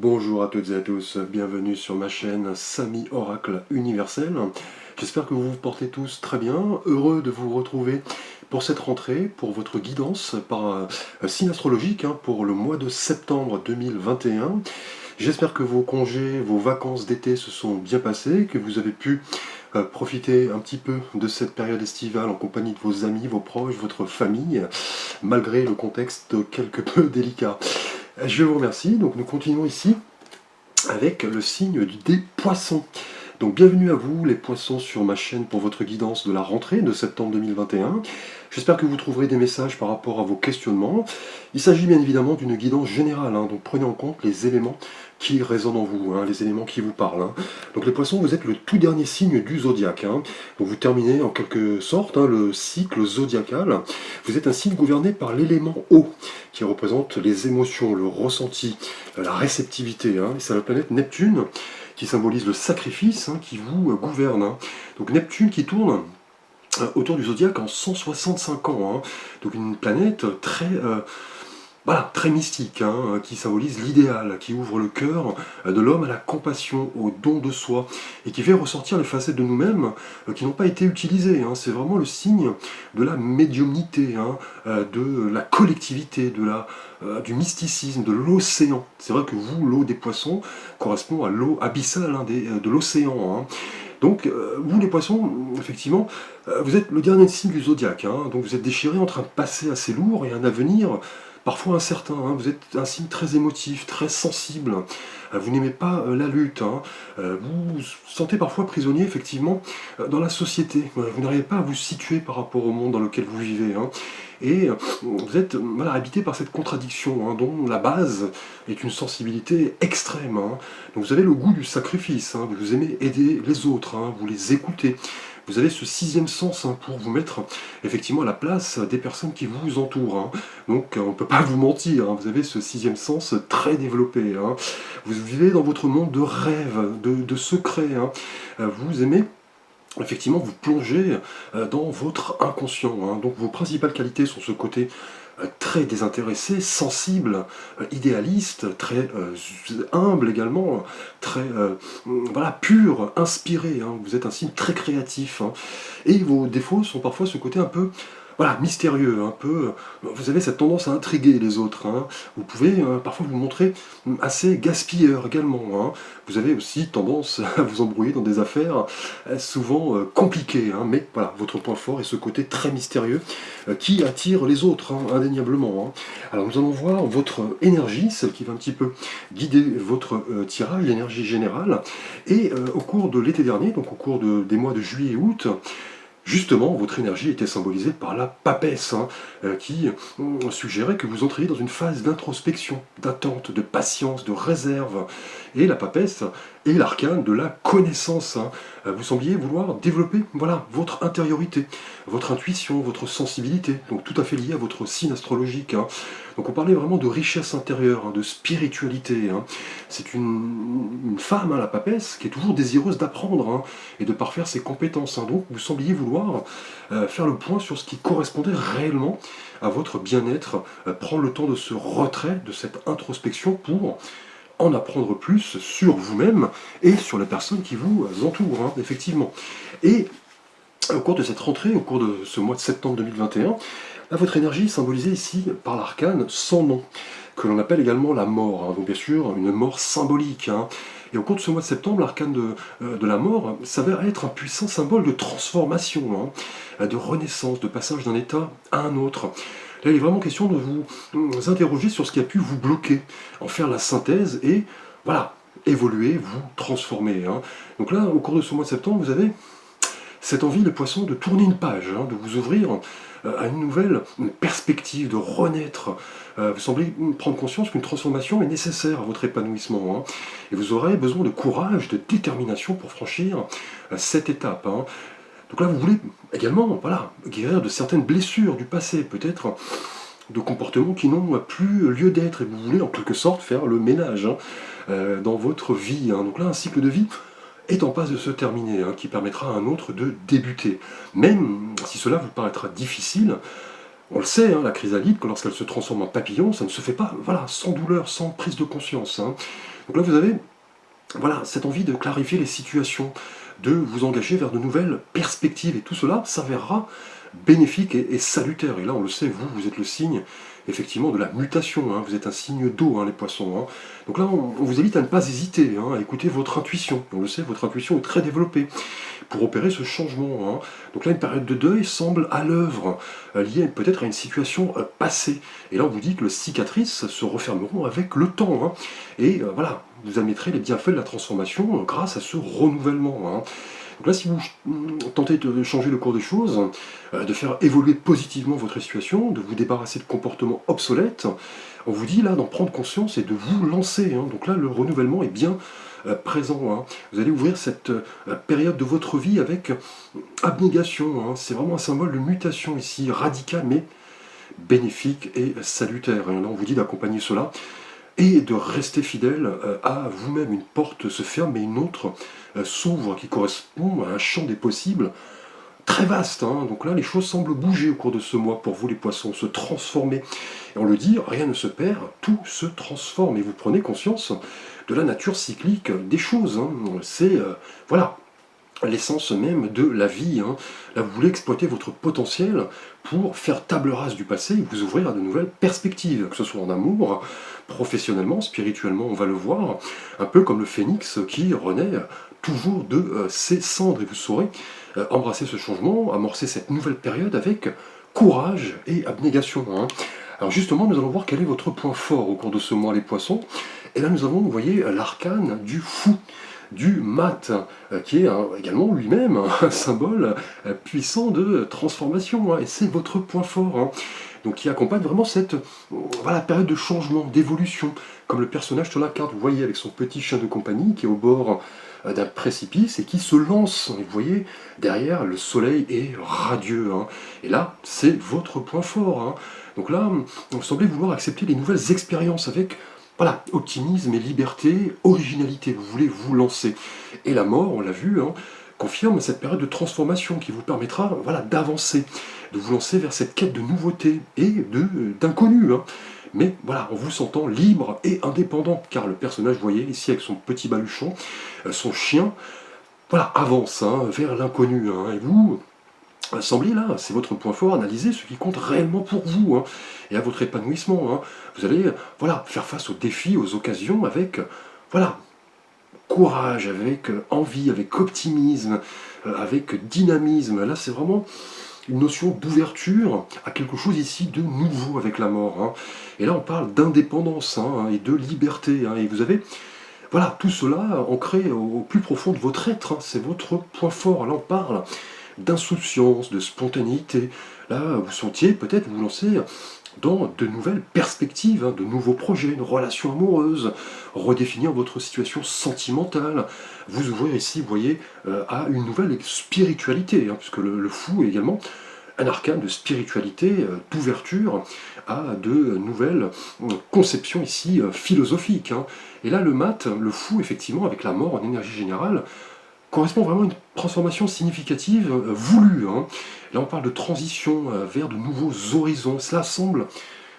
Bonjour à toutes et à tous, bienvenue sur ma chaîne Samy Oracle Universel. J'espère que vous vous portez tous très bien, heureux de vous retrouver pour cette rentrée, pour votre guidance par signe astrologique pour le mois de septembre 2021. J'espère que vos congés, vos vacances d'été se sont bien passés, que vous avez pu profiter un petit peu de cette période estivale en compagnie de vos amis, vos proches, votre famille, malgré le contexte quelque peu délicat. Je vous remercie, donc nous continuons ici avec le signe des poissons. Donc bienvenue à vous les poissons sur ma chaîne pour votre guidance de la rentrée de septembre 2021. J'espère que vous trouverez des messages par rapport à vos questionnements. Il s'agit bien évidemment d'une guidance générale, donc prenez en compte les éléments qui résonnent en vous, les éléments qui vous parlent. Donc les poissons, vous êtes le tout dernier signe du zodiaque. Donc vous terminez en quelque sorte le cycle zodiacal. Vous êtes un signe gouverné par l'élément eau, qui représente les émotions, le ressenti, la réceptivité. Et c'est la planète Neptune qui symbolise le sacrifice qui vous gouverne. Donc Neptune qui tourne autour du zodiaque en 165 ans. Donc une planète très mystique, qui symbolise l'idéal, qui ouvre le cœur de l'homme à la compassion, au don de soi, et qui fait ressortir les facettes de nous-mêmes qui n'ont pas été utilisées. C'est vraiment le signe de la médiumnité, de la collectivité, du mysticisme, de l'océan. C'est vrai que vous, l'eau des poissons, correspond à l'eau abyssale de l'océan. Donc, vous les poissons, effectivement, vous êtes le dernier signe du zodiaque, donc vous êtes déchiré entre un passé assez lourd et un avenir parfois incertain. Vous êtes un signe très émotif, très sensible, vous n'aimez pas la lutte, vous vous sentez parfois prisonnier, effectivement, dans la société. Vous n'arrivez pas à vous situer par rapport au monde dans lequel vous vivez. Et vous êtes habité par cette contradiction, dont la base est une sensibilité extrême. Donc vous avez le goût du sacrifice, vous aimez aider les autres, vous les écoutez. Vous avez ce sixième sens pour vous mettre effectivement à la place des personnes qui vous entourent. Donc on ne peut pas vous mentir, vous avez ce sixième sens très développé. Vous vivez dans votre monde de rêves, de secrets. Vous aimez effectivement vous plonger dans votre inconscient. Donc vos principales qualités sont ce côté très désintéressé, sensible, idéaliste, très humble également, très pur, inspiré. Vous êtes un signe très créatif. Et vos défauts sont parfois ce côté un peu mystérieux, un peu. Vous avez cette tendance à intriguer les autres. Vous pouvez parfois vous montrer assez gaspilleur également. Vous avez aussi tendance à vous embrouiller dans des affaires souvent compliquées. Mais voilà, votre point fort est ce côté très mystérieux qui attire les autres, indéniablement. Alors nous allons voir votre énergie, celle qui va un petit peu guider votre tirage, l'énergie générale. Et au cours de l'été dernier, donc au cours des mois de juillet et août, justement, votre énergie était symbolisée par la papesse, qui suggérait que vous entriez dans une phase d'introspection, d'attente, de patience, de réserve. Et la papesse est l'arcane de la connaissance. Vous sembliez vouloir développer votre intériorité, votre intuition, votre sensibilité, donc tout à fait lié à votre signe astrologique. Donc on parlait vraiment de richesse intérieure, de spiritualité. C'est une femme, la papesse, qui est toujours désireuse d'apprendre et de parfaire ses compétences. Donc vous sembliez vouloir faire le point sur ce qui correspondait réellement à votre bien-être, prendre le temps de ce retrait, de cette introspection pour en apprendre plus sur vous-même et sur les personnes qui vous entourent, effectivement. Et au cours de cette rentrée, au cours de ce mois de septembre 2021, votre énergie est symbolisée ici par l'arcane sans nom, que l'on appelle également la mort. Donc bien sûr, une mort symbolique. Et au cours de ce mois de septembre, l'arcane de la mort s'avère être un puissant symbole de transformation, de renaissance, de passage d'un état à un autre. Là, il est vraiment question de vous interroger sur ce qui a pu vous bloquer, en faire la synthèse et, évoluer, vous transformer. Donc là, au cours de ce mois de septembre, vous avez cette envie, les poissons, de tourner une page, de vous ouvrir à une nouvelle perspective, de renaître. Vous semblez prendre conscience qu'une transformation est nécessaire à votre épanouissement. Et vous aurez besoin de courage, de détermination pour franchir cette étape. Donc là, vous voulez également guérir de certaines blessures du passé, peut-être de comportements qui n'ont plus lieu d'être. Et vous voulez en quelque sorte faire le ménage dans votre vie. Donc là, un cycle de vie est en passe de se terminer, qui permettra à un autre de débuter. Même si cela vous paraîtra difficile, on le sait, la chrysalide, lorsqu'elle se transforme en papillon, ça ne se fait pas sans douleur, sans prise de conscience. Donc là, vous avez voilà, cette envie de clarifier les situations, de vous engager vers de nouvelles perspectives. Et tout cela s'avérera bénéfique et salutaire. Et là, on le sait, vous êtes le signe, effectivement, de la mutation. Hein. Vous êtes un signe d'eau, hein, les poissons. Hein. Donc là, on vous invite à ne pas hésiter, hein, à écouter votre intuition. On le sait, votre intuition est très développée pour opérer ce changement. Hein. Donc là, une période de deuil semble à l'œuvre, liée peut-être à une situation passée. Et là, on vous dit que les cicatrices se refermeront avec le temps. Hein. Et voilà, vous admettrez les bienfaits de la transformation grâce à ce renouvellement. Hein. Donc là, si vous tentez de changer le cours des choses, de faire évoluer positivement votre situation, de vous débarrasser de comportements obsolètes, on vous dit là d'en prendre conscience et de vous lancer. Hein. Donc là, le renouvellement est bien présent. Hein. Vous allez ouvrir cette période de votre vie avec abnégation. Hein. C'est vraiment un symbole de mutation ici, radicale mais bénéfique et salutaire. Et là, on vous dit d'accompagner cela et de rester fidèle à vous-même. Une porte se ferme et une autre s'ouvre, qui correspond à un champ des possibles très vaste. Hein. Donc là, les choses semblent bouger au cours de ce mois pour vous, les poissons, se transformer. Et on le dit, rien ne se perd, tout se transforme. Et vous prenez conscience de la nature cyclique des choses. Hein. C'est, voilà, l'essence même de la vie. Hein. Là, vous voulez exploiter votre potentiel pour faire table rase du passé et vous ouvrir à de nouvelles perspectives, que ce soit en amour, professionnellement, spirituellement, on va le voir, un peu comme le phénix qui renaît toujours de ses cendres. Et vous saurez embrasser ce changement, amorcer cette nouvelle période avec courage et abnégation. Hein. Alors justement, nous allons voir quel est votre point fort au cours de ce mois, les poissons. Et là, nous avons, vous voyez, l'arcane du fou, du mat, qui est également lui-même un symbole puissant de transformation, hein, et c'est votre point fort, hein. Donc qui accompagne vraiment cette voilà, période de changement, d'évolution, comme le personnage sur la carte, vous voyez, avec son petit chien de compagnie qui est au bord d'un précipice et qui se lance, et vous voyez, derrière, le soleil est radieux, hein. Et là, c'est votre point fort, hein. Donc là, vous semblez vouloir accepter les nouvelles expériences avec voilà, optimisme et liberté, originalité, vous voulez vous lancer. Et la mort, on l'a vu, hein, confirme cette période de transformation qui vous permettra voilà, d'avancer, de vous lancer vers cette quête de nouveauté et d'inconnu. Hein. Mais voilà, en vous sentant libre et indépendant, car le personnage, vous voyez, ici avec son petit baluchon, son chien, voilà, avance hein, vers l'inconnu. Hein, et vous semblez là, c'est votre point fort, analysez ce qui compte réellement pour vous hein, et à votre épanouissement. Hein. Vous allez voilà, faire face aux défis, aux occasions avec voilà, courage, avec envie, avec optimisme, avec dynamisme. Là, c'est vraiment une notion d'ouverture à quelque chose ici de nouveau avec la mort. Hein. Et là, on parle d'indépendance hein, et de liberté. Hein. Et vous avez voilà, tout cela ancré au plus profond de votre être. Hein. C'est votre point fort. Là, on parle d'insouciance, de spontanéité. Là, vous sentiez peut-être vous lancer dans de nouvelles perspectives, hein, de nouveaux projets, une relation amoureuse, redéfinir votre situation sentimentale, vous ouvrir ici, vous voyez, à une nouvelle spiritualité, hein, puisque le fou est également un arcane de spiritualité, d'ouverture à de nouvelles conceptions ici philosophiques. Hein. Et là, le mat, le fou, effectivement, avec la mort en énergie générale, correspond vraiment à une transformation significative voulue. Hein. Là, on parle de transition vers de nouveaux horizons. Cela semble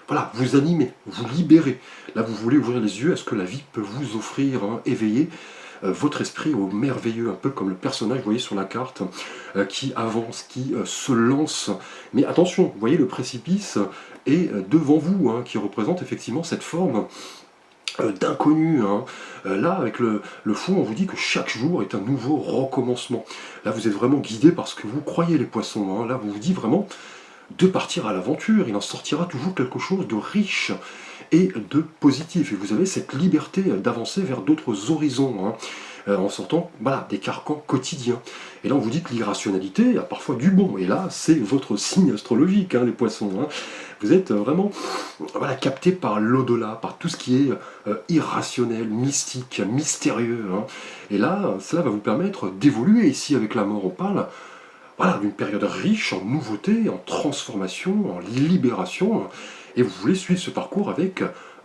voilà, vous animer, vous libérer. Là, vous voulez ouvrir les yeux à ce que la vie peut vous offrir, hein, éveiller votre esprit au merveilleux, un peu comme le personnage, vous voyez, sur la carte, qui avance, qui se lance. Mais attention, vous voyez, le précipice est devant vous, hein, qui représente effectivement cette forme d'inconnu. Hein. Là, avec le fond, on vous dit que chaque jour est un nouveau recommencement. Là, vous êtes vraiment guidé par ce que vous croyez, les poissons. Hein. Là, vous vous dites vraiment de partir à l'aventure. Il en sortira toujours quelque chose de riche et de positif. Et vous avez cette liberté d'avancer vers d'autres horizons. Hein. En sortant voilà, des carcans quotidiens. Et là, on vous dit que l'irrationalité a parfois du bon. Et là, c'est votre signe astrologique, hein, les poissons. Hein. Vous êtes vraiment voilà, capté par l'au-delà, par tout ce qui est irrationnel, mystique, mystérieux. Hein. Et là, cela va vous permettre d'évoluer ici avec la mort. On parle voilà, d'une période riche en nouveautés, en transformation, en libération. Et vous voulez suivre ce parcours avec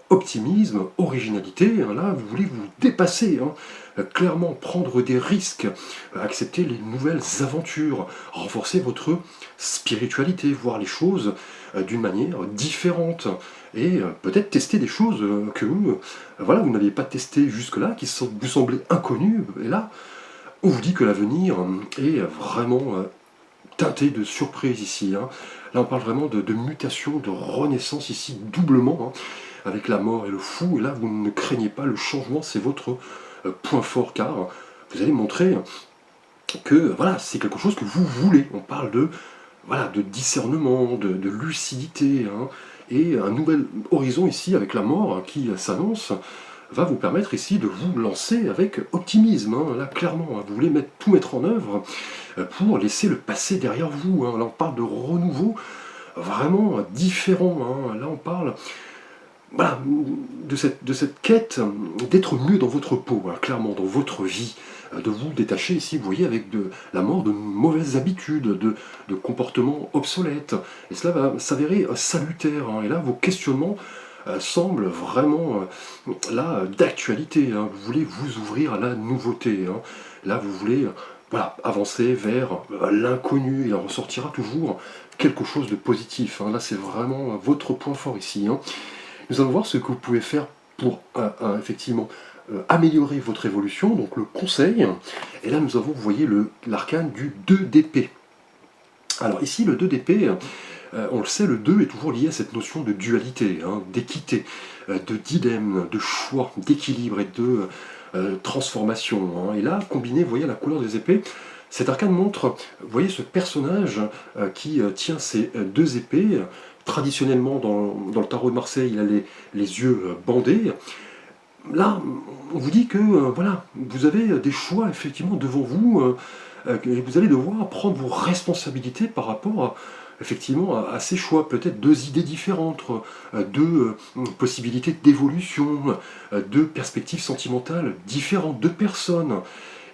optimisme, originalité, hein, là vous voulez vous dépasser, hein, clairement prendre des risques, accepter les nouvelles aventures, renforcer votre spiritualité, voir les choses d'une manière différente, et peut-être tester des choses que voilà, vous n'aviez pas testé jusque-là, qui vous semblaient inconnues, et là on vous dit que l'avenir est vraiment teinté de surprise ici, hein. Là on parle vraiment de mutation, de renaissance ici, doublement, hein, avec la mort et le fou, et là vous ne craignez pas le changement, c'est votre point fort, car vous allez montrer que voilà, c'est quelque chose que vous voulez. On parle de, voilà, de discernement, de lucidité, hein, et un nouvel horizon ici avec la mort qui s'annonce va vous permettre ici de vous lancer avec optimisme, hein. Là clairement, hein, vous voulez tout mettre en œuvre pour laisser le passé derrière vous, hein. Là on parle de renouveau vraiment différent, hein. Là on parle, voilà, de cette quête d'être mieux dans votre peau, hein, clairement, dans votre vie, de vous détacher ici, vous voyez, avec la mort de mauvaises habitudes, de comportements obsolètes. Et cela va s'avérer salutaire, hein. Et là, vos questionnements semblent vraiment là d'actualité, hein. Vous voulez vous ouvrir à la nouveauté, hein. Là, vous voulez voilà, avancer vers l'inconnu. Il en ressortira toujours quelque chose de positif, hein. Là, c'est vraiment votre point fort ici, hein. Nous allons voir ce que vous pouvez faire pour effectivement améliorer votre évolution, donc le conseil. Et là, nous avons, vous voyez, l'arcane du 2 d'épée. Alors ici, le 2 d'épée, on le sait, le 2 est toujours lié à cette notion de dualité, hein, d'équité, de dilemme, de choix, d'équilibre et de transformation, hein. Et là, combiné, vous voyez, à la couleur des épées, cet arcane montre, vous voyez, ce personnage qui tient ces deux épées. Traditionnellement, dans le tarot de Marseille, il a les yeux bandés. Là, on vous dit que voilà, vous avez des choix effectivement devant vous, et vous allez devoir prendre vos responsabilités par rapport effectivement à ces choix. Peut-être deux idées différentes, deux possibilités d'évolution, deux perspectives sentimentales différentes, deux personnes.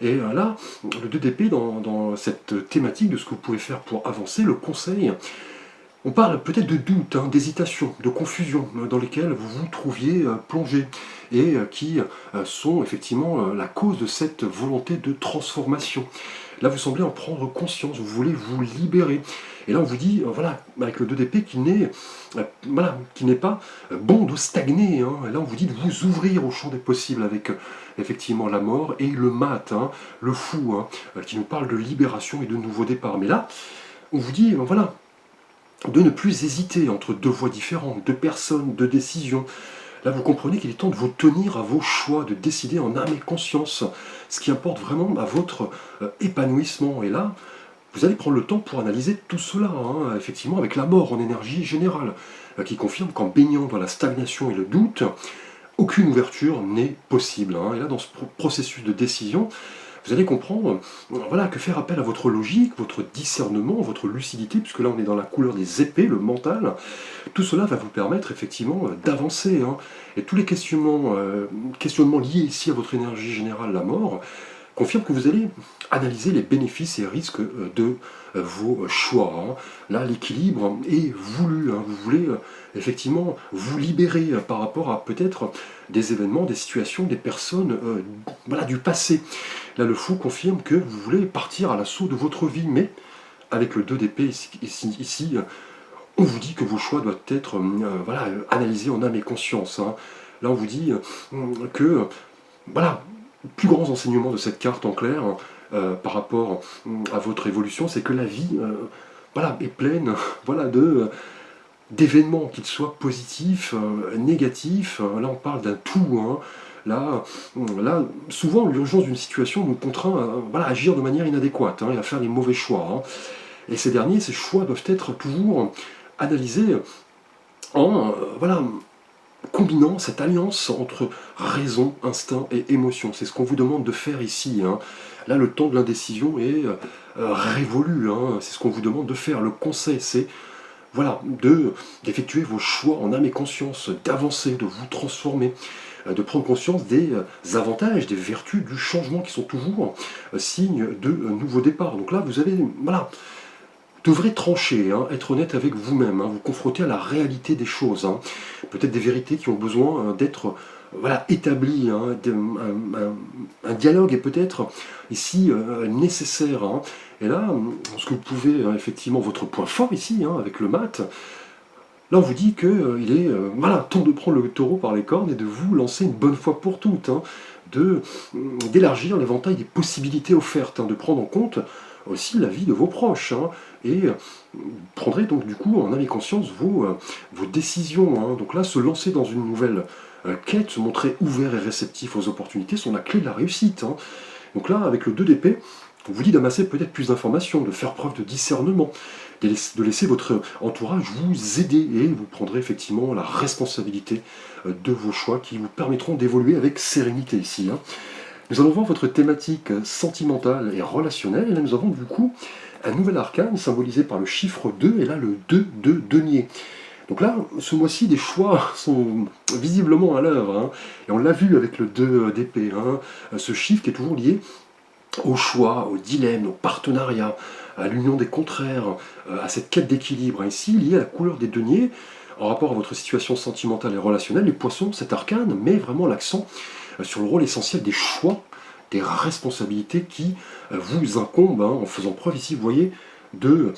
Et là, le 2 d'épée, dans cette thématique de ce que vous pouvez faire pour avancer, le conseil, on parle peut-être de doute, hein, d'hésitation, de confusion dans lesquelles vous vous trouviez plongé, et qui sont effectivement la cause de cette volonté de transformation. Là, vous semblez en prendre conscience, vous voulez vous libérer. Et là, on vous dit, voilà, avec le 2 d'épée, voilà, qui n'est pas bon de stagner, hein. Et là, on vous dit de vous ouvrir au champ des possibles avec effectivement la mort et le mat, hein, le fou, hein, qui nous parle de libération et de nouveau départ. Mais là, on vous dit, voilà, de ne plus hésiter entre deux voies différentes, deux personnes, deux décisions. Là, vous comprenez qu'il est temps de vous tenir à vos choix, de décider en âme et conscience, ce qui importe vraiment à votre épanouissement. Et là, vous allez prendre le temps pour analyser tout cela, hein, effectivement, avec la mort en énergie générale, qui confirme qu'en baignant dans la stagnation et le doute, aucune ouverture n'est possible, hein. Et là, dans ce processus de décision, vous allez comprendre, voilà, que faire appel à votre logique, votre discernement, votre lucidité, puisque là on est dans la couleur des épées, le mental, tout cela va vous permettre effectivement d'avancer, hein. Et tous les questionnements liés ici à votre énergie générale, la mort, confirment que vous allez analyser les bénéfices et risques de vos choix, hein. Là, l'équilibre est voulu, hein. Vous voulez effectivement vous libérer par rapport à peut-être des événements, des situations, des personnes voilà, du passé. Là, le fou confirme que vous voulez partir à l'assaut de votre vie, mais avec le 2 d'épée ici, on vous dit que vos choix doivent être voilà, analysés en âme et conscience, hein. Là, on vous dit que, voilà, plus grands enseignements de cette carte en clair, par rapport à votre évolution, c'est que la vie voilà, est pleine voilà, d'événements, qu'ils soient positifs, négatifs. Là, on parle d'un tout, hein. Là, souvent, l'urgence d'une situation nous contraint à voilà, agir de manière inadéquate, hein, et à faire les mauvais choix, hein. Et ces choix doivent être toujours analysés en voilà, combinant cette alliance entre raison, instinct et émotion. C'est ce qu'on vous demande de faire ici, hein. Là, le temps de l'indécision est révolu, hein. C'est ce qu'on vous demande de faire. Le conseil, c'est voilà, d'effectuer vos choix en âme et conscience, d'avancer, de vous transformer, de prendre conscience des avantages, des vertus du changement qui sont toujours signes de nouveaux départs. Donc là, vous avez voilà, devrez trancher, hein, être honnête avec vous-même, hein, vous confronter à la réalité des choses, hein. Peut-être des vérités qui ont besoin d'être voilà, établies, hein, un dialogue est peut-être ici nécessaire, hein. Et là, ce que vous pouvez, effectivement, votre point fort ici, hein, avec le mat, là on vous dit qu'il est voilà, temps de prendre le taureau par les cornes et de vous lancer une bonne fois pour toutes, hein, d'élargir l'éventail des possibilités offertes, hein, de prendre en compte aussi la vie de vos proches, hein, et prendrez donc du coup en âme et conscience vos décisions, hein. Donc là, se lancer dans une nouvelle quête, se montrer ouvert et réceptif aux opportunités sont la clé de la réussite, hein. Donc là, avec le 2 d'épée, on vous dit d'amasser peut-être plus d'informations, de faire preuve de discernement, de laisser votre entourage vous aider, et vous prendrez effectivement la responsabilité de vos choix qui vous permettront d'évoluer avec sérénité ici, hein. Nous allons voir votre thématique sentimentale et relationnelle, et là nous avons du coup un nouvel arcane symbolisé par le chiffre 2, et là le 2 de denier. Donc là, ce mois-ci, des choix sont visiblement à l'œuvre, hein, et on l'a vu avec le 2 d'épée, hein, ce chiffre qui est toujours lié au choix, au dilemme, au partenariat, à l'union des contraires, à cette quête d'équilibre, hein. Ici, lié à la couleur des deniers, en rapport à votre situation sentimentale et relationnelle, les poissons, cet arcane met vraiment l'accent sur le rôle essentiel des choix, des responsabilités qui vous incombent, hein, en faisant preuve ici, vous voyez, de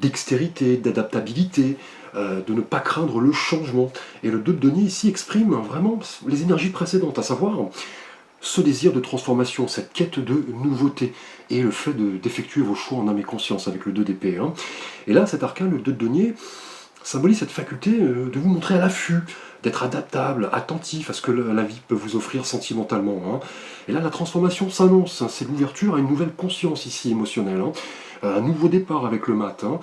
dextérité, d'adaptabilité, de ne pas craindre le changement. Et le 2 de denier ici exprime vraiment les énergies précédentes, à savoir ce désir de transformation, cette quête de nouveauté, et le fait d'effectuer vos choix en âme et conscience avec le 2 d'épée, hein. Et là, cet arcane, le 2 de denier, symbolise cette faculté de vous montrer à l'affût, d'être adaptable, attentif à ce que la vie peut vous offrir sentimentalement, hein. Et là, la transformation s'annonce, hein, c'est l'ouverture à une nouvelle conscience ici émotionnelle, hein, un nouveau départ avec le mat, hein,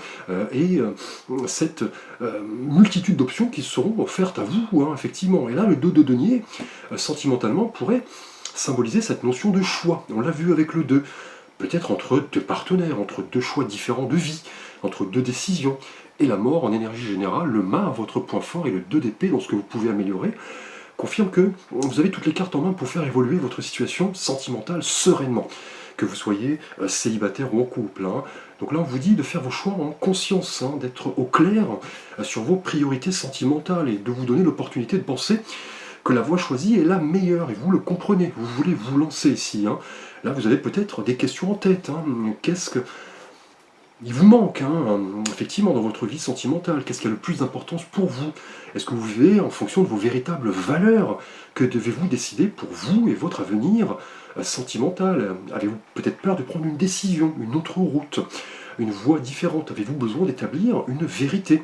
et cette multitude d'options qui seront offertes à vous, hein, effectivement. Et là, le 2 de denier, sentimentalement, pourrait symboliser cette notion de choix. On l'a vu avec le 2, peut-être entre deux partenaires, entre deux choix différents de vie, entre deux décisions. Et la mort, en énergie générale, le mât, votre point fort, et le 2 d'épée, dans ce que vous pouvez améliorer, confirme que vous avez toutes les cartes en main pour faire évoluer votre situation sentimentale sereinement, que vous soyez célibataire ou en couple, hein. Donc là, on vous dit de faire vos choix en conscience, hein, d'être au clair sur vos priorités sentimentales, et de vous donner l'opportunité de penser que la voie choisie est la meilleure, et vous le comprenez, vous voulez vous lancer ici, hein. Là, vous avez peut-être des questions en tête, hein. Qu'est-ce que il vous manque, hein, effectivement, dans votre vie sentimentale? Qu'est-ce qui a le plus d'importance pour vous? Est-ce que vous vivez en fonction de vos véritables valeurs? Que devez-vous décider pour vous et votre avenir sentimental? Avez-vous peut-être peur de prendre une décision, une autre route, une voie différente? Avez-vous besoin d'établir une vérité?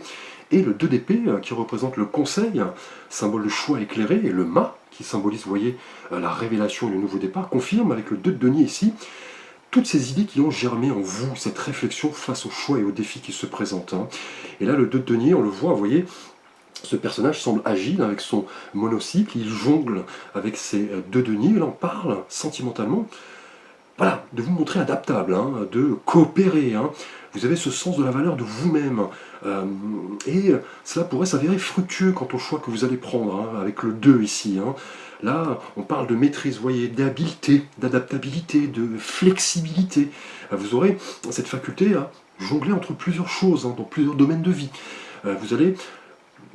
Et le 2 d'épée, qui représente le conseil, symbole de choix éclairé, et le mât, qui symbolise, vous voyez, la révélation et le nouveau départ, confirme avec le 2 de denier ici, toutes ces idées qui ont germé en vous, cette réflexion face aux choix et aux défis qui se présentent, hein. Et là, le 2 de denier, on le voit, vous voyez, ce personnage semble agile avec son monocycle, il jongle avec ses 2 deniers, et là on parle sentimentalement, voilà, de vous montrer adaptable, hein, de coopérer, hein. Vous avez ce sens de la valeur de vous-même, et cela pourrait s'avérer fructueux quant au choix que vous allez prendre, hein, avec le 2 ici, hein. Là, on parle de maîtrise, vous voyez, d'habileté, d'adaptabilité, de flexibilité. Vous aurez cette faculté à jongler entre plusieurs choses, hein, dans plusieurs domaines de vie. Vous allez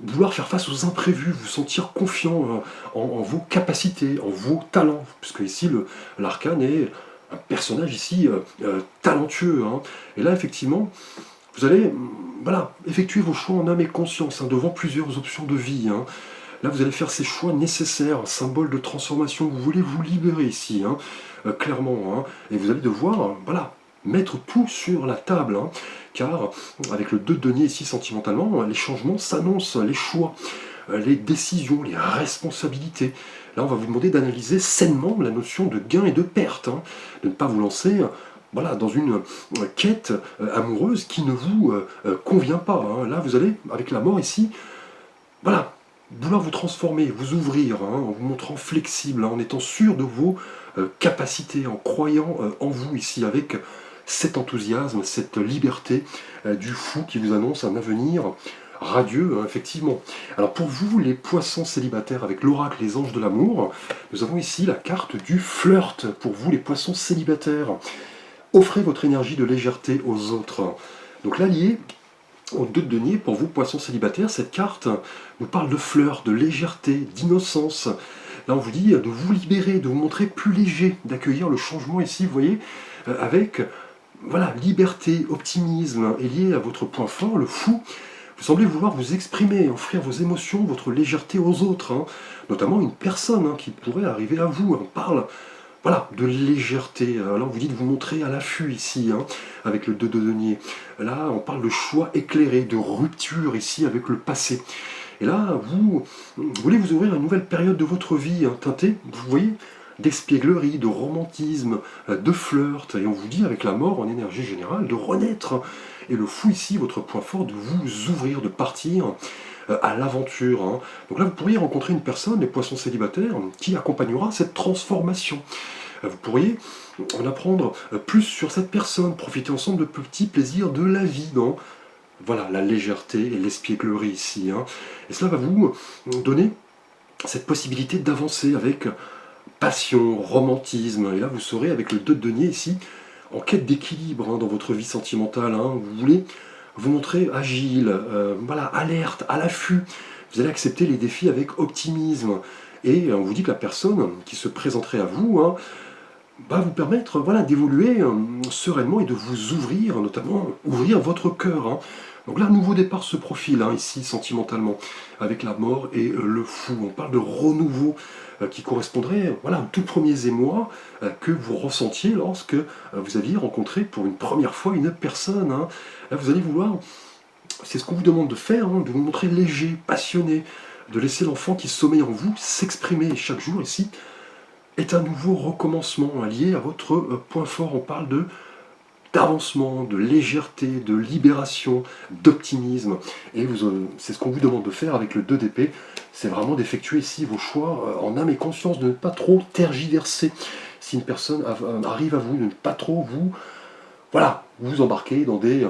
vouloir faire face aux imprévus, vous sentir confiant en vos capacités, en vos talents, puisque ici, l'arcane est un personnage ici talentueux, hein. Et là, effectivement, vous allez voilà, effectuer vos choix en âme et conscience, hein, devant plusieurs options de vie, hein. Là, vous allez faire ces choix nécessaires, un symbole de transformation. Vous voulez vous libérer ici, hein, clairement, hein, et vous allez devoir voilà, mettre tout sur la table, hein, car avec le 2 de denier ici, sentimentalement, les changements s'annoncent, les choix, les décisions, les responsabilités. Là, on va vous demander d'analyser sainement la notion de gain et de perte, hein, de ne pas vous lancer voilà, dans une quête amoureuse qui ne vous convient pas, hein. Là, vous allez, avec la mort ici, voilà, vouloir vous transformer, vous ouvrir, hein, en vous montrant flexible, hein, en étant sûr de vos capacités, en croyant en vous ici, avec cet enthousiasme, cette liberté du fou qui vous annonce un avenir radieux, hein, effectivement. Alors pour vous, les poissons célibataires, avec l'oracle Les Anges de l'amour, nous avons ici la carte du flirt. Pour vous, les poissons célibataires, offrez votre énergie de légèreté aux autres. Donc là, lié au 2 de denier, pour vous, poissons célibataires, cette carte nous parle de fleurs, de légèreté, d'innocence. Là, on vous dit de vous libérer, de vous montrer plus léger, d'accueillir le changement ici, vous voyez, avec voilà, liberté, optimisme, et lié à votre point fort, le fou. Vous semblez vouloir vous exprimer, offrir vos émotions, votre légèreté aux autres, hein, notamment une personne qui pourrait arriver à vous. On parle voilà, de légèreté. Là, on vous dit de vous montrer à l'affût ici, avec le 2 de denier. Là, on parle de choix éclairé, de rupture ici avec le passé. Et là, vous voulez vous ouvrir à une nouvelle période de votre vie, teintée, vous voyez, d'espièglerie, de romantisme, de flirt. Et on vous dit, avec la mort en énergie générale, de renaître. Et le fou ici, votre point fort, de vous ouvrir, de partir à l'aventure. Donc là, vous pourriez rencontrer une personne, les poissons célibataires, qui accompagnera cette transformation. Vous pourriez en apprendre plus sur cette personne, profiter ensemble de petits plaisirs de la vie, dans voilà, la légèreté et l'espièglerie ici. Et cela va vous donner cette possibilité d'avancer avec passion, romantisme. Et là, vous serez, avec le 2 de denier ici, en quête d'équilibre dans votre vie sentimentale. Vous voulez vous montrer agile, voilà, alerte, à l'affût. Vous allez accepter les défis avec optimisme. Et on vous dit que la personne qui se présenterait à vous va vous permettre voilà, d'évoluer sereinement et de vous ouvrir, notamment ouvrir votre cœur. Donc là, un nouveau départ se profile, ici, sentimentalement, avec la mort et le fou. On parle de renouveau qui correspondrait voilà, aux tout premiers émois que vous ressentiez lorsque vous aviez rencontré pour une première fois une personne. Là, vous allez vouloir, c'est ce qu'on vous demande de faire, de vous montrer léger, passionné, de laisser l'enfant qui sommeille en vous s'exprimer chaque jour ici, est un nouveau recommencement lié à votre point fort. On parle d'avancement, de légèreté, de libération, d'optimisme. Et c'est ce qu'on vous demande de faire avec le 2 d'épée. C'est vraiment d'effectuer ici vos choix en âme et conscience, de ne pas trop tergiverser. Si une personne arrive à vous, de ne pas trop vous embarquer dans des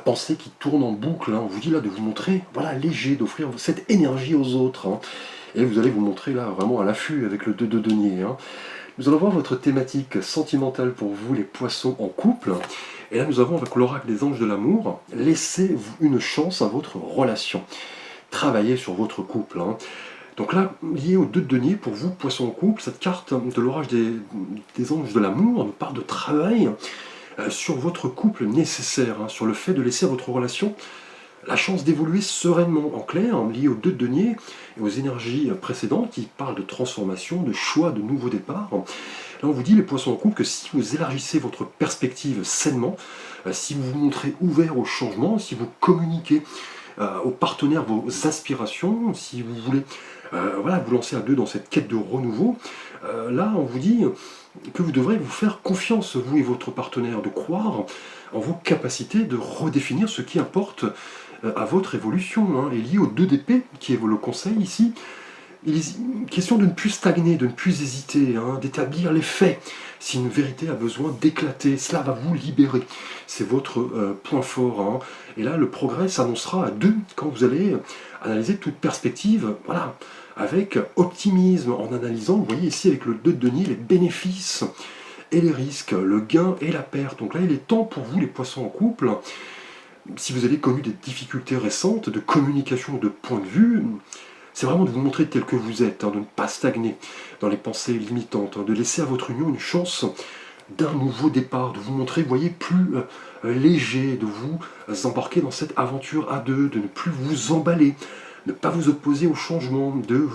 pensées qui tournent en boucle. On vous dit là de vous montrer léger, d'offrir cette énergie aux autres. Et vous allez vous montrer là vraiment à l'affût avec le 2 de denier. Nous allons voir votre thématique sentimentale pour vous, les poissons en couple. Et là, nous avons avec l'oracle des anges de l'amour, laissez-vous une chance à votre relation. Travaillez sur votre couple. Donc là, lié au 2 de denier, pour vous, poissons en couple, cette carte de l'orage des anges de l'amour nous parle de travail sur votre couple nécessaire, sur le fait de laisser à votre relation la chance d'évoluer sereinement. En clair, lié aux 2 de denier et aux énergies précédentes qui parlent de transformation, de choix, de nouveaux départs. Là, on vous dit, les poissons en couple, que si vous élargissez votre perspective sainement, si vous vous montrez ouvert au changement, si vous communiquez aux partenaires vos aspirations, si vous voulez vous lancer à deux dans cette quête de renouveau, là, on vous dit que vous devrez vous faire confiance, vous et votre partenaire, de croire en vos capacités de redéfinir ce qui importe à votre évolution. Et lié aux 2 d'épée, qui est le conseil ici, il est question de ne plus stagner, de ne plus hésiter, d'établir les faits. Si une vérité a besoin d'éclater, cela va vous libérer. C'est votre point fort. Et là, le progrès s'annoncera à 2 quand vous allez analyser toute perspective, avec optimisme, en analysant, vous voyez ici avec le 2 de denier, les bénéfices et les risques, le gain et la perte. Donc là, il est temps pour vous, les poissons en couple, si vous avez connu des difficultés récentes de communication, de point de vue, c'est vraiment de vous montrer tel que vous êtes, de ne pas stagner dans les pensées limitantes, de laisser à votre union une chance d'un nouveau départ, de vous montrer, vous voyez, plus léger, de vous embarquer dans cette aventure à 2, de ne plus vous emballer, ne pas vous opposer au changement, de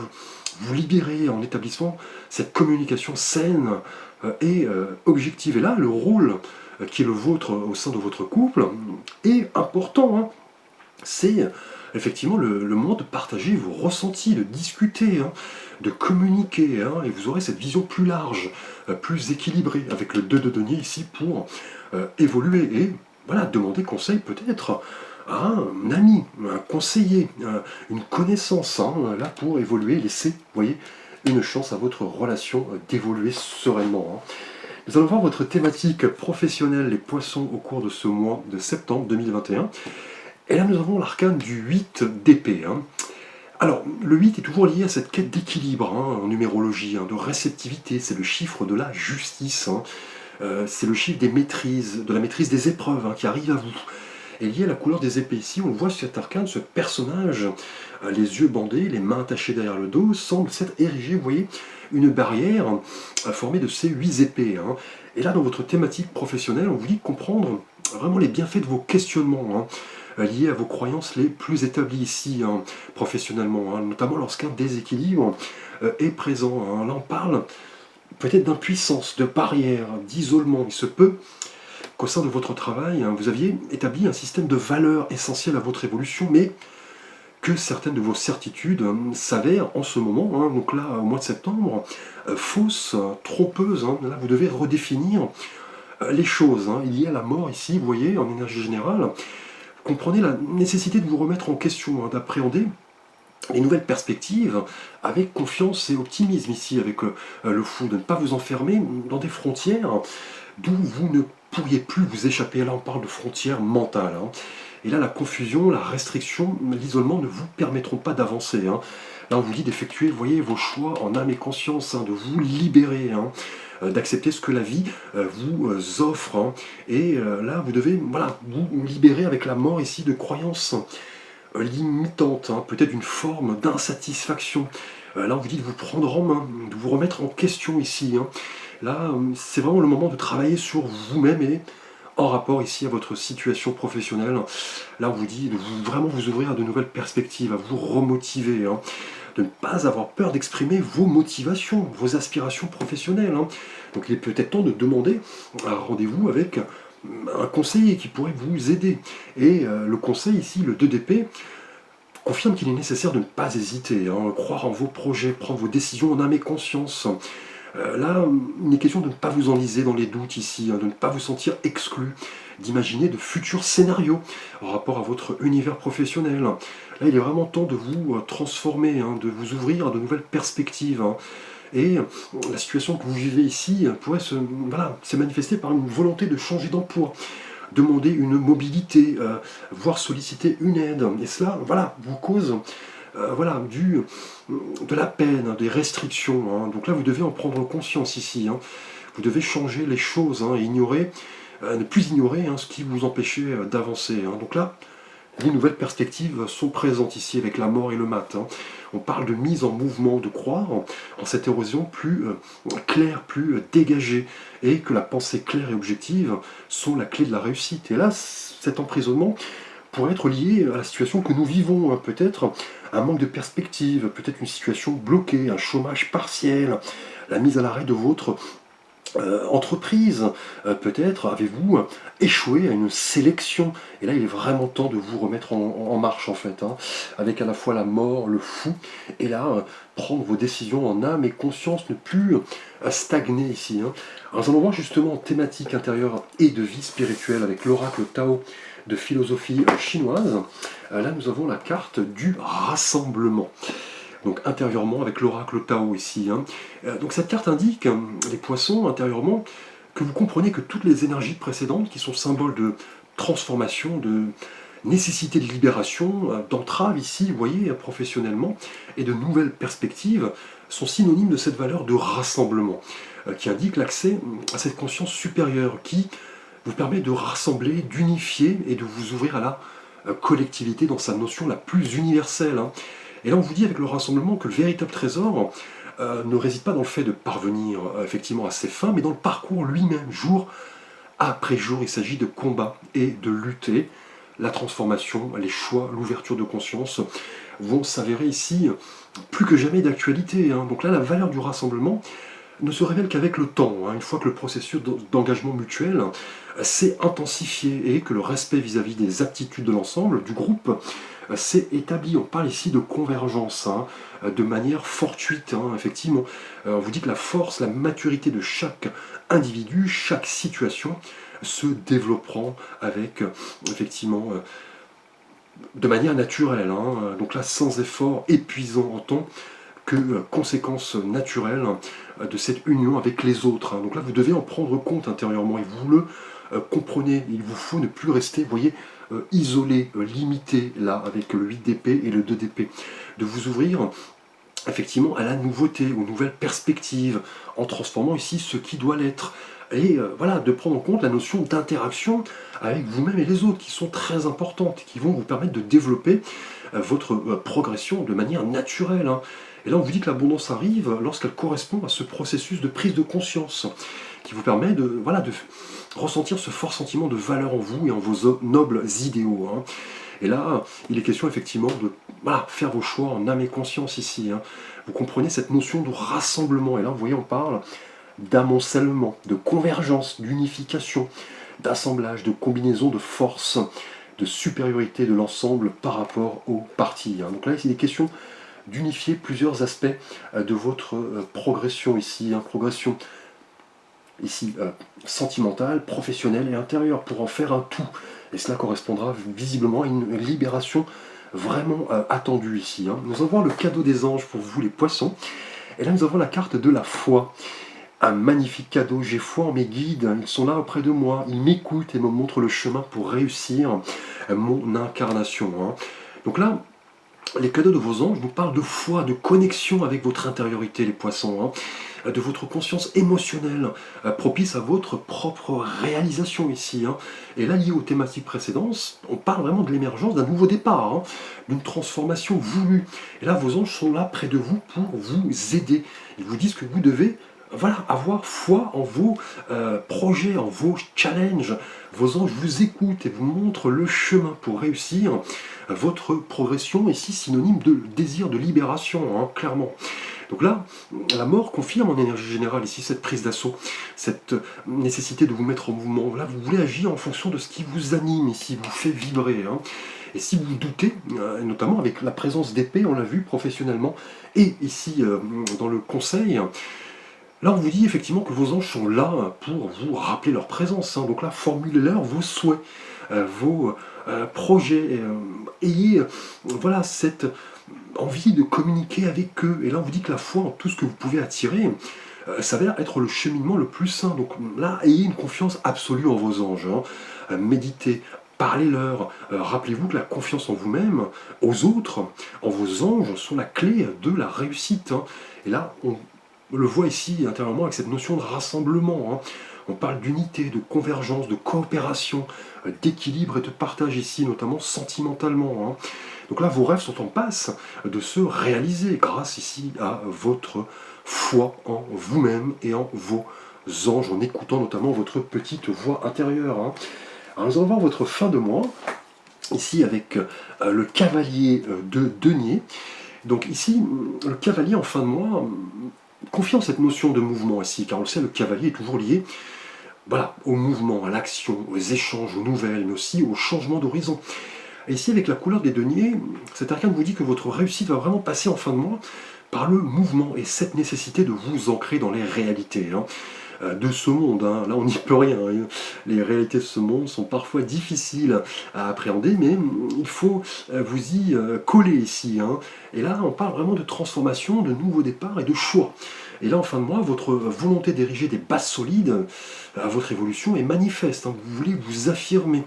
vous libérer en établissant cette communication saine et objective. Et là, le rôle qui est le vôtre au sein de votre couple est important. C'est effectivement le moment de partager vos ressentis, de discuter, de communiquer, et vous aurez cette vision plus large, plus équilibrée, avec le 2 de denier ici pour évoluer et demander conseil peut-être à un ami, un conseiller, une connaissance, là pour évoluer, laisser, vous voyez, une chance à votre relation d'évoluer sereinement. Nous allons voir votre thématique professionnelle, les poissons, au cours de ce mois de septembre 2021. Et là, nous avons l'arcane du 8 d'épée. Alors, le 8 est toujours lié à cette quête d'équilibre en numérologie, de réceptivité. C'est le chiffre de la justice. C'est le chiffre des maîtrises, de la maîtrise des épreuves qui arrivent à vous. est lié à la couleur des épées. Ici, on voit sur cet arcane, ce personnage, les yeux bandés, les mains attachées derrière le dos, semble s'être érigé, vous voyez, une barrière formée de ces 8 épées. Hein. Et là, dans votre thématique professionnelle, on vous dit de comprendre vraiment les bienfaits de vos questionnements, liés à vos croyances les plus établies ici, professionnellement, notamment lorsqu'un déséquilibre est présent. Là, on parle peut-être d'impuissance, de barrière, d'isolement. Il se peut qu'au sein de votre travail, vous aviez établi un système de valeurs essentielles à votre évolution, mais que certaines de vos certitudes s'avèrent en ce moment, donc là, au mois de septembre, fausses, trompeuses. Là, vous devez redéfinir les choses. Il y a la mort ici, vous voyez, en énergie générale. Comprenez la nécessité de vous remettre en question, d'appréhender les nouvelles perspectives avec confiance et optimisme ici, avec le fou, de ne pas vous enfermer dans des frontières d'où vous ne pourriez plus vous échapper. Là, on parle de frontières mentales. Et là, la confusion, la restriction, l'isolement ne vous permettront pas d'avancer. Là, on vous dit d'effectuer, vous voyez, vos choix en âme et conscience, de vous libérer, d'accepter ce que la vie vous offre. Et là, vous devez vous libérer avec la mort ici de croyances limitantes, peut-être une forme d'insatisfaction. Là, on vous dit de vous prendre en main, de vous remettre en question ici. Là, c'est vraiment le moment de travailler sur vous-même et en rapport ici à votre situation professionnelle. Là, on vous dit de vraiment vous ouvrir à de nouvelles perspectives, à vous remotiver, de ne pas avoir peur d'exprimer vos motivations, vos aspirations professionnelles. Donc il est peut-être temps de demander un rendez-vous avec un conseiller qui pourrait vous aider. Et le conseil ici, le 2 d'épée, confirme qu'il est nécessaire de ne pas hésiter, croire en vos projets, prendre vos décisions en âme et conscience. Là, il est question de ne pas vous enliser dans les doutes ici, de ne pas vous sentir exclu, d'imaginer de futurs scénarios en rapport à votre univers professionnel. Là, il est vraiment temps de vous transformer, de vous ouvrir à de nouvelles perspectives. Et la situation que vous vivez ici pourrait se manifester par une volonté de changer d'emploi, demander une mobilité, voire solliciter une aide. Et cela, vous cause de la peine, des restrictions. Donc là, vous devez en prendre conscience ici. Vous devez changer les choses et ignorer, ne plus ignorer ce qui vous empêchait d'avancer. Donc là, les nouvelles perspectives sont présentes ici avec la mort et le mat. On parle de mise en mouvement, de croire en cette érosion plus claire, plus dégagée, et que la pensée claire et objective sont la clé de la réussite. Et là, cet emprisonnement pourrait être lié à la situation que nous vivons, peut-être un manque de perspective, peut-être une situation bloquée, un chômage partiel, la mise à l'arrêt de votre entreprise, peut-être avez-vous échoué à une sélection, et là il est vraiment temps de vous remettre en marche en fait, avec à la fois la mort, le fou, et là prendre vos décisions en âme et conscience, ne plus stagner ici. Alors nous allons voir justement en thématique intérieure et de vie spirituelle avec l'oracle Tao de philosophie chinoise. Là nous avons la carte du rassemblement. Donc intérieurement avec l'oracle Tao ici. Donc cette carte indique, les poissons, intérieurement, que vous comprenez que toutes les énergies précédentes, qui sont symboles de transformation, de nécessité de libération, d'entrave ici, vous voyez, professionnellement, et de nouvelles perspectives, sont synonymes de cette valeur de rassemblement, qui indique l'accès à cette conscience supérieure, qui vous permet de rassembler, d'unifier, et de vous ouvrir à la collectivité dans sa notion la plus universelle. Et là, on vous dit avec le rassemblement que le véritable trésor ne réside pas dans le fait de parvenir effectivement à ses fins, mais dans le parcours lui-même, jour après jour. Il s'agit de combat et de lutter. La transformation, les choix, l'ouverture de conscience vont s'avérer ici plus que jamais d'actualité. Donc là, la valeur du rassemblement ne se révèle qu'avec le temps, une fois que le processus d'engagement mutuel s'est intensifié et que le respect vis-à-vis des aptitudes de l'ensemble, du groupe, s'est établi. On parle ici de convergence, de manière fortuite, effectivement. On vous dit que la force, la maturité de chaque individu, chaque situation se développeront avec, effectivement, de manière naturelle. Donc là, sans effort épuisant en tant que conséquence naturelle de cette union avec les autres. Donc là, vous devez en prendre compte intérieurement et vous le comprenez. Il vous faut ne plus rester, vous voyez, isolé, limité, là, avec le 8 d'épée et le 2 d'épée. De vous ouvrir effectivement à la nouveauté, aux nouvelles perspectives, en transformant ici ce qui doit l'être. Et voilà, de prendre en compte la notion d'interaction avec vous-même et les autres, qui sont très importantes, qui vont vous permettre de développer votre progression de manière naturelle, hein. Et là, on vous dit que l'abondance arrive lorsqu'elle correspond à ce processus de prise de conscience, qui vous permet de, voilà, de ressentir ce fort sentiment de valeur en vous et en vos nobles idéaux, hein. Et là, il est question effectivement de, voilà, faire vos choix en âme et conscience ici, hein. Vous comprenez cette notion de rassemblement. Et là, vous voyez, on parle d'amoncellement, de convergence, d'unification, d'assemblage, de combinaison de forces, de supériorité de l'ensemble par rapport aux parties, hein. Donc là, il est question d'unifier plusieurs aspects de votre progression ici, hein, progression ici sentimentale, professionnelle et intérieure, pour en faire un tout. Et cela correspondra visiblement à une libération vraiment attendue ici, hein. Nous avons le cadeau des anges pour vous les poissons, et là nous avons la carte de la foi. Un magnifique cadeau, j'ai foi en mes guides, ils sont là auprès de moi, ils m'écoutent et me montrent le chemin pour réussir mon incarnation, hein. Donc là, les cadeaux de vos anges nous parlent de foi, de connexion avec votre intériorité, les poissons, hein, de votre conscience émotionnelle, propice à votre propre réalisation ici, hein. Et là, lié aux thématiques précédentes, on parle vraiment de l'émergence d'un nouveau départ, hein, d'une transformation voulue. Et là, vos anges sont là près de vous pour vous aider. Ils vous disent que vous devez, voilà, avoir foi en vos projets, en vos challenges. Vos anges vous écoutent et vous montrent le chemin pour réussir votre progression, ici synonyme de désir de libération, hein, clairement. Donc là, la mort confirme en énergie générale ici cette prise d'assaut, cette nécessité de vous mettre en mouvement. Là, vous voulez agir en fonction de ce qui vous anime ici, vous fait vibrer, hein. Et si vous doutez, notamment avec la présence d'épée, on l'a vu professionnellement, et ici dans le conseil, là, on vous dit effectivement que vos anges sont là pour vous rappeler leur présence, hein. Donc là, formulez-leur vos souhaits, vos projets. Ayez voilà, cette envie de communiquer avec eux. Et là, on vous dit que la foi en tout ce que vous pouvez attirer s'avère être le cheminement le plus sain. Donc là, ayez une confiance absolue en vos anges, hein. Méditez. Parlez-leur, rappelez-vous que la confiance en vous-même, aux autres, en vos anges, sont la clé de la réussite, hein. Et là, on le voit ici intérieurement avec cette notion de rassemblement, hein. On parle d'unité, de convergence, de coopération, d'équilibre et de partage ici, notamment sentimentalement, hein. Donc là, vos rêves sont en passe de se réaliser grâce ici à votre foi en vous-même et en vos anges, en écoutant notamment votre petite voix intérieure, hein. Alors nous allons voir votre fin de mois, ici avec le cavalier de denier. Donc ici, le cavalier en fin de mois confirme cette notion de mouvement ici, car on le sait, le cavalier est toujours lié, voilà, au mouvement, à l'action, aux échanges, aux nouvelles, mais aussi au changement d'horizon. Et ici, avec la couleur des deniers, cet arcane vous dit que votre réussite va vraiment passer en fin de mois par le mouvement et cette nécessité de vous ancrer dans les réalités, hein, de ce monde, hein. Là, on n'y peut rien, hein. Les réalités de ce monde sont parfois difficiles à appréhender, mais il faut vous y coller ici, hein. Et là, on parle vraiment de transformation, de nouveaux départs et de choix. Et là, en fin de mois, votre volonté d'ériger des bases solides à votre évolution est manifeste, hein. Vous voulez vous affirmer.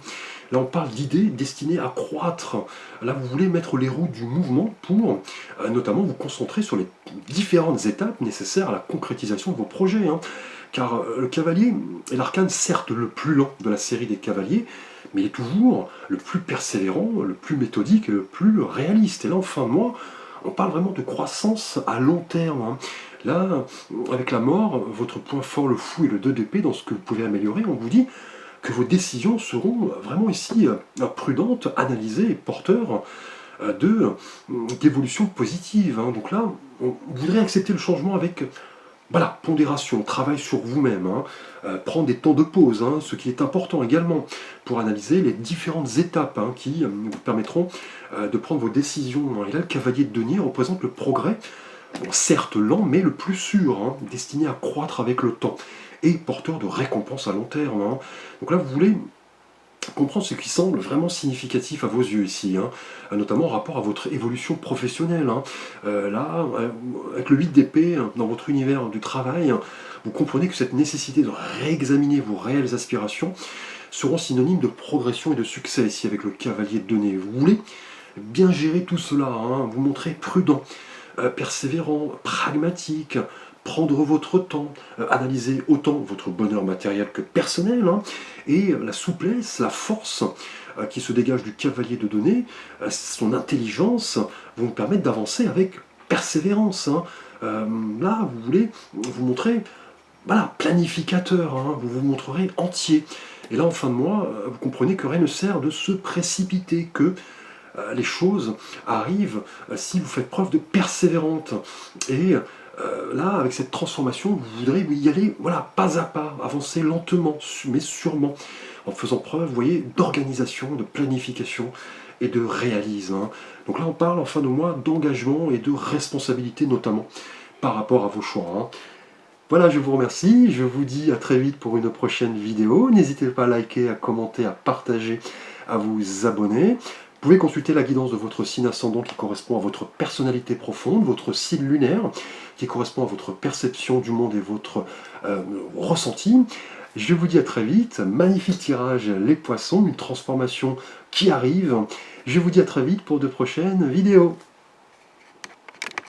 Là, on parle d'idées destinées à croître. Là, vous voulez mettre les roues du mouvement pour notamment vous concentrer sur les différentes étapes nécessaires à la concrétisation de vos projets, hein. Car le cavalier est l'arcane certes le plus lent de la série des cavaliers, mais il est toujours le plus persévérant, le plus méthodique et le plus réaliste. Et là, en fin de mois, on parle vraiment de croissance à long terme, hein. Là, avec la mort, votre point fort, le fou et le 2 d'épée, dans ce que vous pouvez améliorer, on vous dit que vos décisions seront vraiment ici prudentes, analysées et porteurs d'évolution positive, hein. Donc là, on voudrait accepter le changement avec voilà, pondération, travail sur vous-même, hein, prendre des temps de pause, hein, ce qui est important également, pour analyser les différentes étapes, hein, qui vous permettront de prendre vos décisions, hein. Et là, le cavalier de denier représente le progrès, bon, certes lent, mais le plus sûr, hein, destiné à croître avec le temps, et porteur de récompenses à long terme, hein. Donc là, vous voulez comprendre ce qui semble vraiment significatif à vos yeux ici, hein, notamment en rapport à votre évolution professionnelle, hein. Là, avec le 8 d'épée, hein, dans votre univers du travail, hein, vous comprenez que cette nécessité de réexaminer vos réelles aspirations seront synonymes de progression et de succès ici avec le cavalier de denier. Vous voulez bien gérer tout cela, hein, vous montrer prudent, persévérant, pragmatique, prendre votre temps, analyser autant votre bonheur matériel que personnel, hein, et la souplesse, la force qui se dégage du cavalier de données, son intelligence, vont vous permettre d'avancer avec persévérance, hein. Là, vous voulez vous montrer, voilà, planificateur, hein, vous vous montrerez entier. Et là, en fin de mois, vous comprenez que rien ne sert de se précipiter, que les choses arrivent si vous faites preuve de persévérante. Et là, avec cette transformation, vous voudrez y aller, voilà, pas à pas, avancer lentement, mais sûrement, en faisant preuve, vous voyez, d'organisation, de planification et de réalisme, hein. Donc là, on parle en fin de mois d'engagement et de responsabilité, notamment par rapport à vos choix, hein. Voilà, je vous remercie, je vous dis à très vite pour une prochaine vidéo. N'hésitez pas à liker, à commenter, à partager, à vous abonner. Vous pouvez consulter la guidance de votre signe ascendant qui correspond à votre personnalité profonde, votre signe lunaire qui correspond à votre perception du monde et votre ressenti. Je vous dis à très vite, magnifique tirage les poissons, une transformation qui arrive. Je vous dis à très vite pour de prochaines vidéos.